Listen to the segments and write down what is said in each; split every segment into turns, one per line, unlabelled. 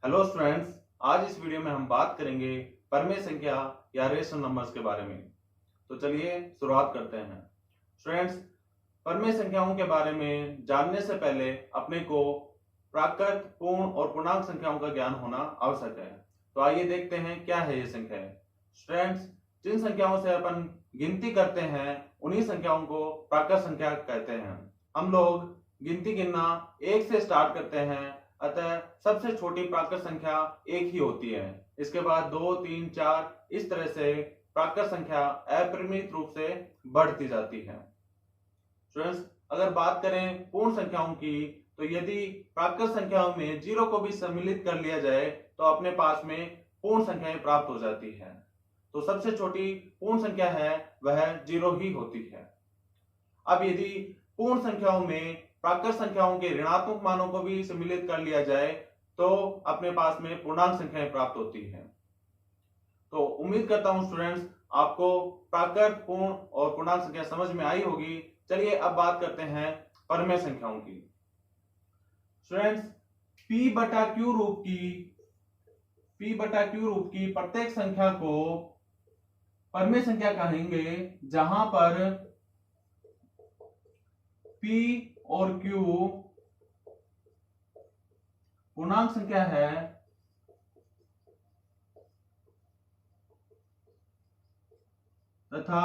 Hello students, आज इस video में हम बात करेंगे परमेय संख्या या रेशनल नंबर्स के बारे में। तो चलिए शुरुआत करते हैं। स्टूडेंट्स, परमेय संख्याओं के बारे में जानने से पहले अपने को प्राकृत, पूर्ण और पूर्णांक संख्याओं का ज्ञान होना आवश्यक है। तो आइए देखते हैं क्या है ये संख्याएं। स्टूडेंट्स, जिन संख्याओं से अपन गिनती करते हैं उन्हीं संख्याओं को प्राकृत संख्या कहते हैं। हम लोग गिनती गिनना एक से स्टार्ट करते हैं, अतः सबसे छोटी प्राकृत संख्या एक ही होती है। इसके बाद 2, 3, 4 इस तरह से प्राकृत संख्या अपरिमित रूप से बढ़ती जाती है। स्टूडेंट्स, अगर बात करें पूर्ण संख्याओं की, तो यदि प्राकृत संख्याओं में 0 को भी सम्मिलित कर लिया जाए तो अपने पास में पूर्ण संख्याएं प्राप्त हो जाती है। तो सबसे छोटी पूर्ण संख्या है वह 0 ही होती है। अब यदि पूर्ण संख्याओं में प्राकृत संख्याओं के ऋणात्मक मानों को भी सम्मिलित कर लिया जाए तो अपने पास में पूर्णांक संख्याएं प्राप्त होती हैं। तो उम्मीद करता हूं स्टूडेंट्स आपको प्राकृत, पूर्ण और पूर्णांक संख्या समझ में आई होगी। चलिए अब बात करते हैं परमेय संख्याओं की। स्टूडेंट्स, p बटा q रूप की प्रत्येक संख्या को परमेय संख्या कहेंगे, जहां पर p और q पूर्णांक संख्या है तथा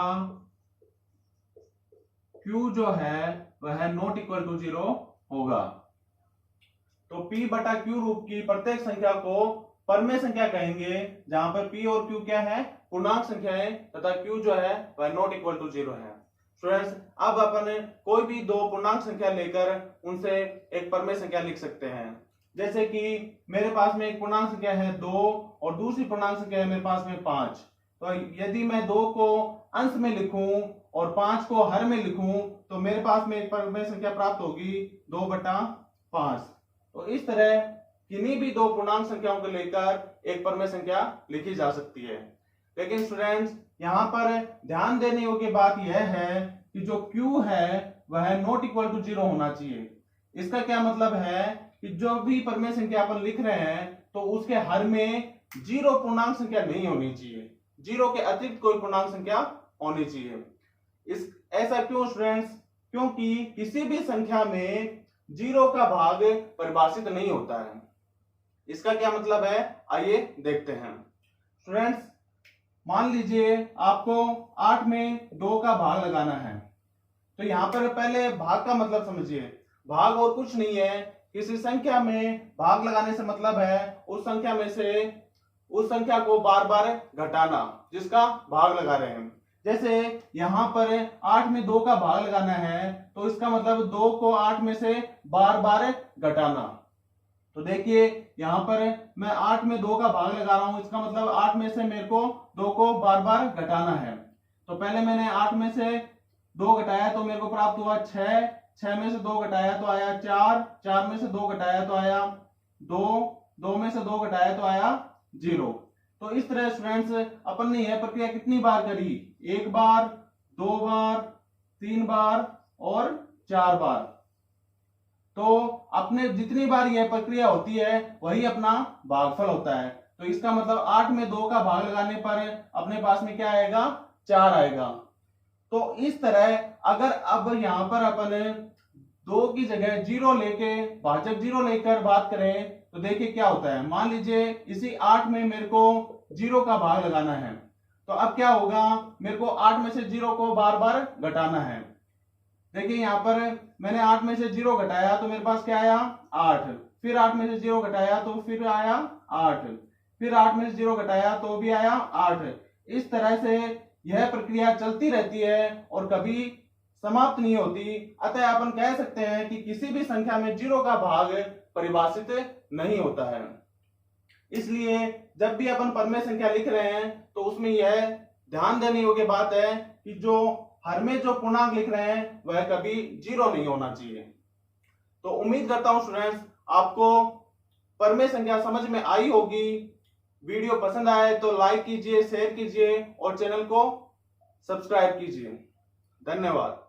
q जो है वह नॉट इक्वल टू 0 होगा। तो p बटा q रूप की प्रत्येक संख्या को परमेय संख्या कहेंगे, जहां पर p और q क्या है, पूर्णांक संख्या है तथा q जो है वह नॉट इक्वल टू 0 है। स्टूडेंट्स, अब अपन कोई भी दो पूर्णांक संख्या लेकर उनसे एक परमेय संख्या लिख सकते हैं। जैसे कि मेरे पास में एक पूर्णांक संख्या है 2 और दूसरी पूर्णांक संख्या है मेरे पास में 5। तो यदि मैं 2 को अंश में लिखूं और 5 को हर में लिखूं तो मेरे पास में एक परमेय संख्या प्राप्त होगी 2/5। तो इस तरह किन्हीं भी दो पूर्णांक संख्याओं को लेकर एक परमेय संख्या लिखी जा सकती है। लेकिन स्टूडेंट्स, यहाँ पर ध्यान देने योग्य बात यह है कि जो q है वह नॉट इक्वल टू 0 होना चाहिए। इसका क्या मतलब है कि जो भी परमेय संख्या अपन लिख रहे हैं तो उसके हर में 0 पूर्णांक संख्या नहीं होनी चाहिए, 0 के अतिरिक्त कोई पूर्णांक संख्या होनी चाहिए। ऐसा क्यों स्टूडेंट्स? क्योंकि किसी भी संख्या में 0 का भाग परिभाषित नहीं होता है। इसका क्या मतलब है, आइए देखते हैं। स्टूडेंट्स, मान लीजिए आपको 8 में 2 का भाग लगाना है। तो यहां पर पहले भाग का मतलब समझिए। भाग और कुछ नहीं है, किसी संख्या में भाग लगाने से मतलब है उस संख्या में से उस संख्या को बार बार घटाना जिसका भाग लगा रहे हैं। जैसे यहां पर 8 में 2 का भाग लगाना है तो इसका मतलब 2 को 8 में से बार बार घटाना। तो देखिए यहां पर मैं 8 में 2 का भाग लगा रहा हूं, इसका मतलब 8 में से मेरे को 2 को बार बार घटाना है। तो पहले मैंने 8 में से 2 घटाया तो मेरे को प्राप्त हुआ 6, 6 में से 2 घटाया तो आया 4, 4 में से 2 घटाया तो आया 2, 2 में से 2 घटाया तो आया 0। तो इस तरह स्टूडेंट्स अपन ने यह प्रक्रिया कितनी बार करी, 1 बार, 2 बार, 3 बार और 4 बार। तो अपने जितनी बार यह प्रक्रिया होती है वही अपना भागफल होता है। तो इसका मतलब 8 में 2 का भाग लगाने पर अपने पास में क्या आएगा, 4 आएगा। तो इस तरह अगर अब यहां पर अपन 2 की जगह 0 लेके भाजक 0 लेकर बात करें तो देखिए क्या होता है। मान लीजिए इसी 8 में मेरे को 0 का भाग लगाना है, तो अब क्या होगा, मेरे को 8 में से 0 को बार बार घटाना है। देखिए यहां पर मैंने 8 में से 0 घटाया तो मेरे पास क्या आया, 8। फिर 8 में से 0 घटाया तो फिर आया 8, फिर 8 में से 0 घटाया तो भी आया 8। इस तरह से यह प्रक्रिया चलती रहती है और कभी समाप्त नहीं होती। अतः अपन कह सकते हैं कि किसी भी संख्या में 0 का भाग परिभाषित नहीं होता है। इसलिए जब भी अपन परमेय संख्या लिख रहे हैं तो उसमें यह ध्यान देने योग्य बात है कि जो हर में जो पूर्णांक लिख रहे हैं वह कभी 0 नहीं होना चाहिए। तो उम्मीद करता हूं स्टूडेंट्स आपको परमेय संख्या समझ में आई होगी। वीडियो पसंद आए तो लाइक कीजिए, शेयर कीजिए और चैनल को सब्सक्राइब कीजिए। धन्यवाद।